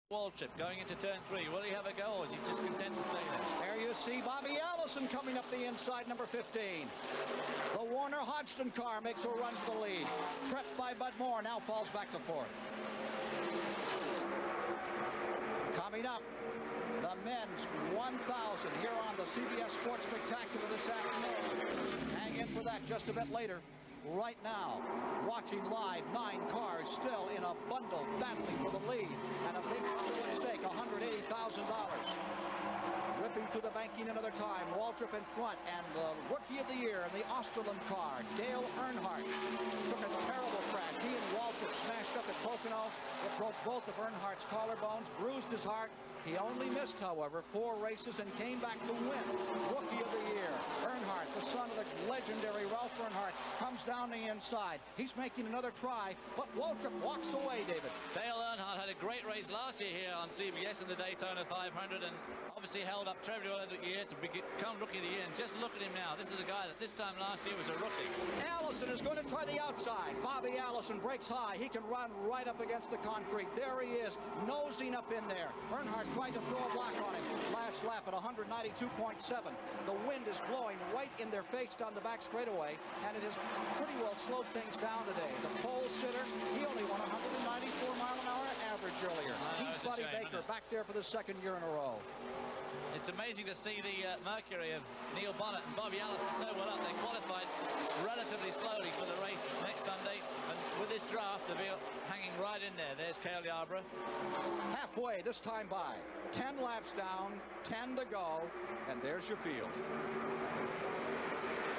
Waltrip going into turn 3. Will he have a go, or is he just content to stay there? There you see Bobby Allison coming up the inside, number 15. The Warner Hodgson car makes a run for the lead. Prepped by Bud Moore, now falls back to 4th. Coming up, the men's 1,000 here on the CBS Sports Spectacular this afternoon. Hang in for that just a bit later. Right now, watching live, 9 cars still in a bundle battling for the lead, and a big bundle at stake, $180,000. Ripping through the banking another time, Waltrip in front, and the Rookie of the Year in the Osterlund car, Dale Earnhardt, took a terrible crash. He and Waltrip smashed up at Pocono. It broke both of Earnhardt's collarbones, bruised his heart. He only missed, however, 4 races and came back to win Rookie of the Year. Earnhardt, the son of the legendary Ralph Earnhardt, comes down the inside. He's making another try, but Waltrip walks away, David. Dale Earnhardt had a great race last year here on CBS in the Daytona 500, and obviously held up terribly well the year to become Rookie of the Year. And just look at him now. This is a guy that this time last year was a rookie. Allison is going to try the outside. Bobby Allison breaks high. He can run right up against the concrete. There he is, nosing up in there. Earnhardt tried to throw a block on him. Last lap at 192.7. The wind is blowing right in their face down the back straightaway, and it has pretty well slowed things down today. The pole sitter, he only won 194 mile an hour average earlier. He's Buddy Baker back there for the 2nd year in a row. It's amazing to see the Mercury of Neil Bonnet and Bobby Allison so well up. They qualified relatively slowly for the race next Sunday, and with this draft, they'll be hanging right in there. There's Cale Yarborough. Halfway this time by. 10 laps down, 10 to go, and there's your field.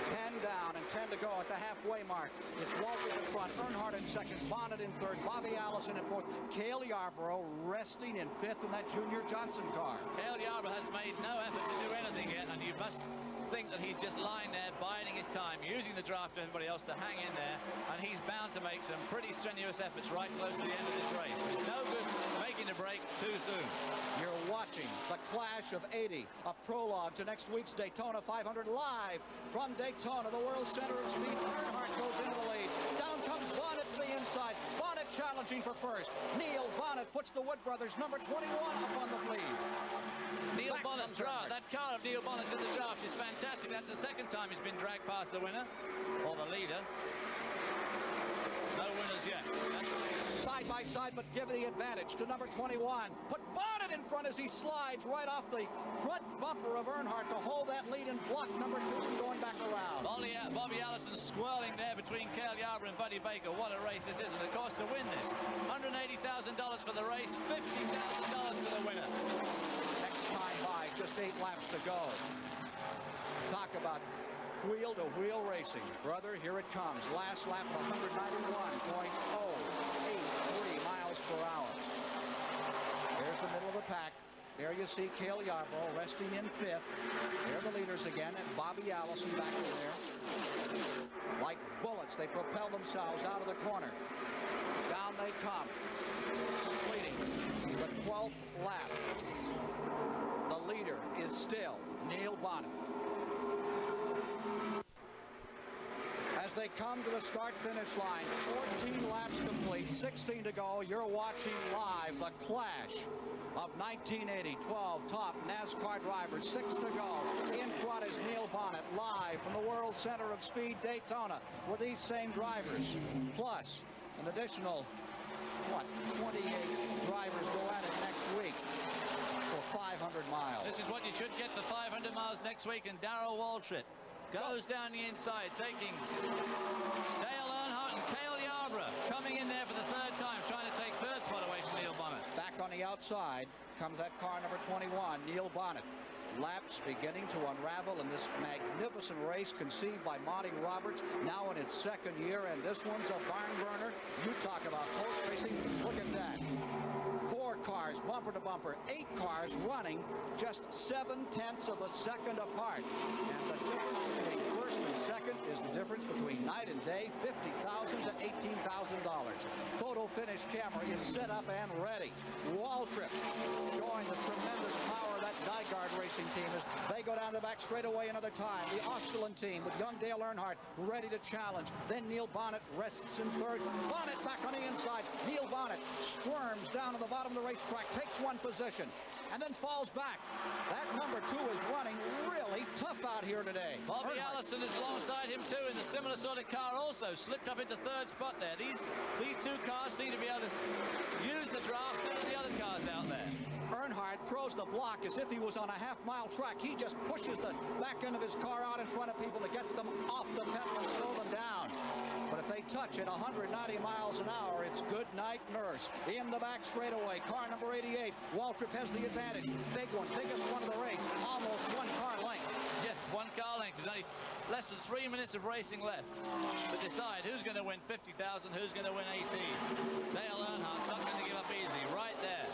10 down and 10 to go at the halfway mark. It's Waltrip in front, Earnhardt in 2nd, Bonnet in 3rd, Bobby Allison in 4th, Cale Yarborough resting in 5th in that Junior Johnson car. Cale Yarborough has made no effort to do anything yet, and you must think that he's just lying there, biding his time, using the draft to everybody else to hang in there, and he's bound to make some pretty strenuous efforts right close to the end of this race. But it's no good making a break too soon. You're watching the Clash of 80, a prologue to next week's Daytona 500 live from Daytona, the world center of speed. Earnhardt goes into the lead. Down comes Bonnet to the inside. Bonnet challenging for first. Neil Bonnet puts the Wood brothers, number 21, up on the lead. Neil Bonnet's draft, that car of Neil Bonnet's in the draft is fantastic. That's the 2nd time he's been dragged past the winner, or the leader. No winners yet. Side by side, but give the advantage to number 21. Put Bonnet in front as he slides right off the front bumper of Earnhardt to hold that lead and block number 2 from going back around. Bobby Allison swirling there between Cale Yarborough and Buddy Baker. What a race this is, and of course to win this, $180,000 for the race, $50,000 to the winner. Next time by, just 8 laps to go. Talk about wheel-to-wheel racing. Brother, here it comes. Last lap, 191.083 miles per hour. There's the middle of the pack. There you see Cale Yarborough resting in 5th. They're the leaders again, and Bobby Allison back in there. Like bullets, they propel themselves out of the corner. Down they come. Completing the 12th lap. The leader is still Neil Bonnet. As they come to the start-finish line, 14 laps complete, 16 to go. You're watching live the clash of 1980. 12 top NASCAR drivers, 6 to go. In front is Neil Bonnet, live from the World Center of Speed, Daytona, with these same drivers. Plus, an additional, 28 drivers go at it next week for 500 miles. This is what you should get for 500 miles next week, and Darrell Waltrip goes down the inside, taking Dale Earnhardt and Cale Yarborough coming in there for the 3rd time, trying to take 3rd spot away from Neil Bonnet. Back on the outside comes that car number 21, Neil Bonnet. Laps beginning to unravel in this magnificent race conceived by Monty Roberts, now in its 2nd year, and this one's a barn burner. You talk about post racing. Look at that. 4 cars bumper to bumper, 8 cars running just 0.7 of a second apart. And the difference between 1st and 2nd is the difference between night and day, $50,000 to $18,000. Photo finish camera is set up and ready. Waltrip showing the tremendous power of that die guard race racing team as they go down the back straightaway another time. The Australian team with young Dale Earnhardt ready to challenge. Then Neil Bonnet rests in third. Bonnet back on the inside. Neil Bonnet squirms down to the bottom of the racetrack, takes one position, and then falls back. That number 2 is running really tough out here today. Bobby Allison is alongside him too in a similar sort of car, also slipped up into third spot there. These two cars seem to be able to use the draft better than the other cars out there. Earnhardt throws the block as if he was on a half-mile track. He just pushes the back end of his car out in front of people to get them off the pedal and slow them down. But if they touch at 190 miles an hour, it's good night, nurse. In the back straightaway, car number 88. Waltrip has the advantage. Big one, biggest one of the race. Almost 1 car length. Yeah, 1 car length. There's only less than 3 minutes of racing left to decide who's going to win 50,000, who's going to win 18. Dale Earnhardt's not going to give up easy. Right there.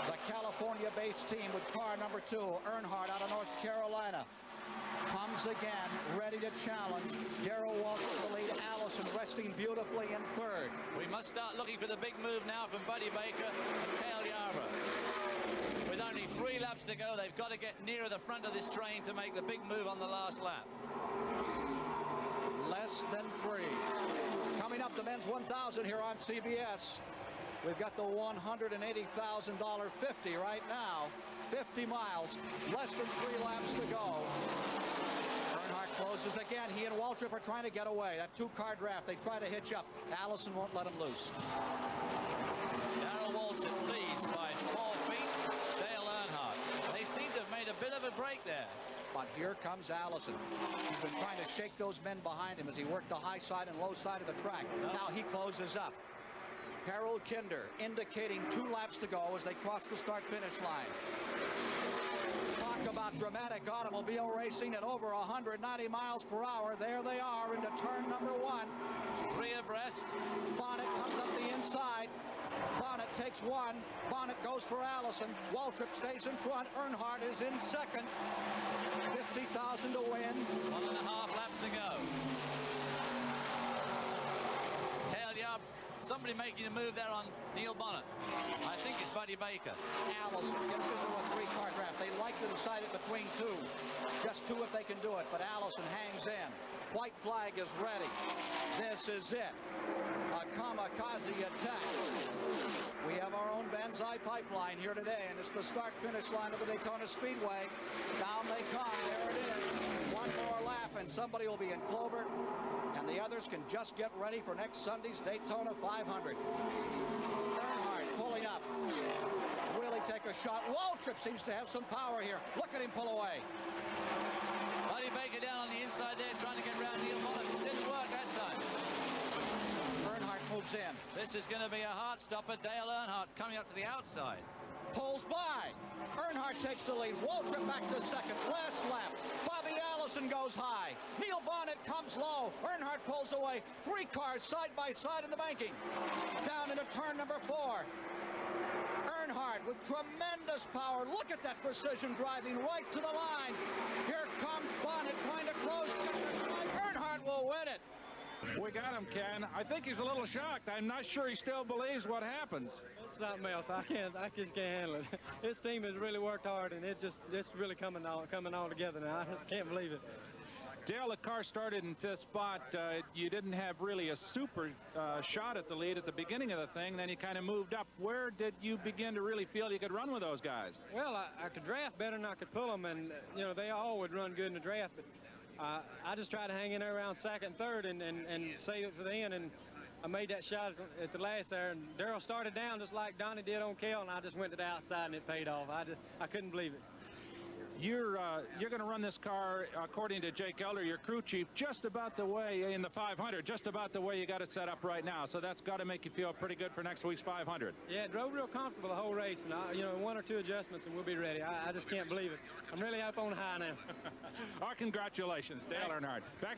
The California-based team with car number 2, Earnhardt out of North Carolina, comes again, ready to challenge. Darrell Walsh to the lead. Allison resting beautifully in third. We must start looking for the big move now from Buddy Baker and Cale Yarborough. With only 3 laps to go, they've got to get nearer the front of this train to make the big move on the last lap. Less than 3. Coming up, the men's 1,000 here on CBS. We've got the $180,000 50 right now. 50 miles, less than 3 laps to go. Earnhardt closes again. He and Waltrip are trying to get away. That 2-car draft, they try to hitch up. Allison won't let him loose. Darrell Waltrip leads by 4 feet. Dale Earnhardt. They seem to have made a bit of a break there. But here comes Allison. He's been trying to shake those men behind him as he worked the high side and low side of the track. Now he closes up. Harold Kinder indicating 2 laps to go as they cross the start-finish line. Talk about dramatic automobile racing at over 190 miles per hour. There they are into turn number 1. 3 abreast. Bonnet comes up the inside. Bonnet takes 1. Bonnet goes for Allison. Waltrip stays in front. Earnhardt is in second. 50,000 to win. 1.5 laps to go. Cale Yarborough. Somebody making a move there on Neil Bonnet. I think it's Buddy Baker. Allison gets into a 3-car draft. They like to decide it between 2. Just 2 if they can do it, but Allison hangs in. White flag is ready. This is it. A kamikaze attack. We have our own Banzai pipeline here today, and it's the start-finish line of the Daytona Speedway. Down they come. There it is. 1 more lap, and somebody will be in clover, and the others can just get ready for next Sunday's Daytona 500. Earnhardt pulling up. Really take a shot. Waltrip seems to have some power here. Look at him pull away. Buddy Baker down on the inside there trying to get around Neil Bonnet. Didn't work that time. Earnhardt moves in. This is going to be a heart stopper. Dale Earnhardt coming up to the outside. Pulls by. Earnhardt takes the lead. Waltrip back to second. Last lap. Bobby Allison goes high. Neil Bonnet comes low. Earnhardt pulls away. 3 cars side by side in the banking. Down into turn number 4. Earnhardt with tremendous power. Look at that precision driving right to the line. Here comes Bonnet trying to close. Earnhardt will win it. We got him, Ken. I think he's a little shocked. I'm not sure he still believes what happens. It's something else. I just can't handle it. This team has really worked hard, and it's really coming all together now. I just can't believe it. Dale, the car started in 5th spot. You didn't have really a super shot at the lead at the beginning of the thing. Then you kind of moved up. Where did you begin to really feel you could run with those guys? Well, I could draft better than I could pull them, and you know they all would run good in the draft. But I just tried to hang in there around second, third, and save it for the end. And I made that shot at the last there, and Darrell started down just like Donnie did on Cale, and I just went to the outside, and it paid off. I couldn't believe it. You're going to run this car, according to Jake Elder, your crew chief, just about the way in the 500, just about the way you got it set up right now. So that's got to make you feel pretty good for next week's 500. Yeah, it drove real comfortable the whole race, and you know, 1 or 2 adjustments, and we'll be ready. I just can't believe it. I'm really up on high now. Our congratulations, Dale Earnhardt. Back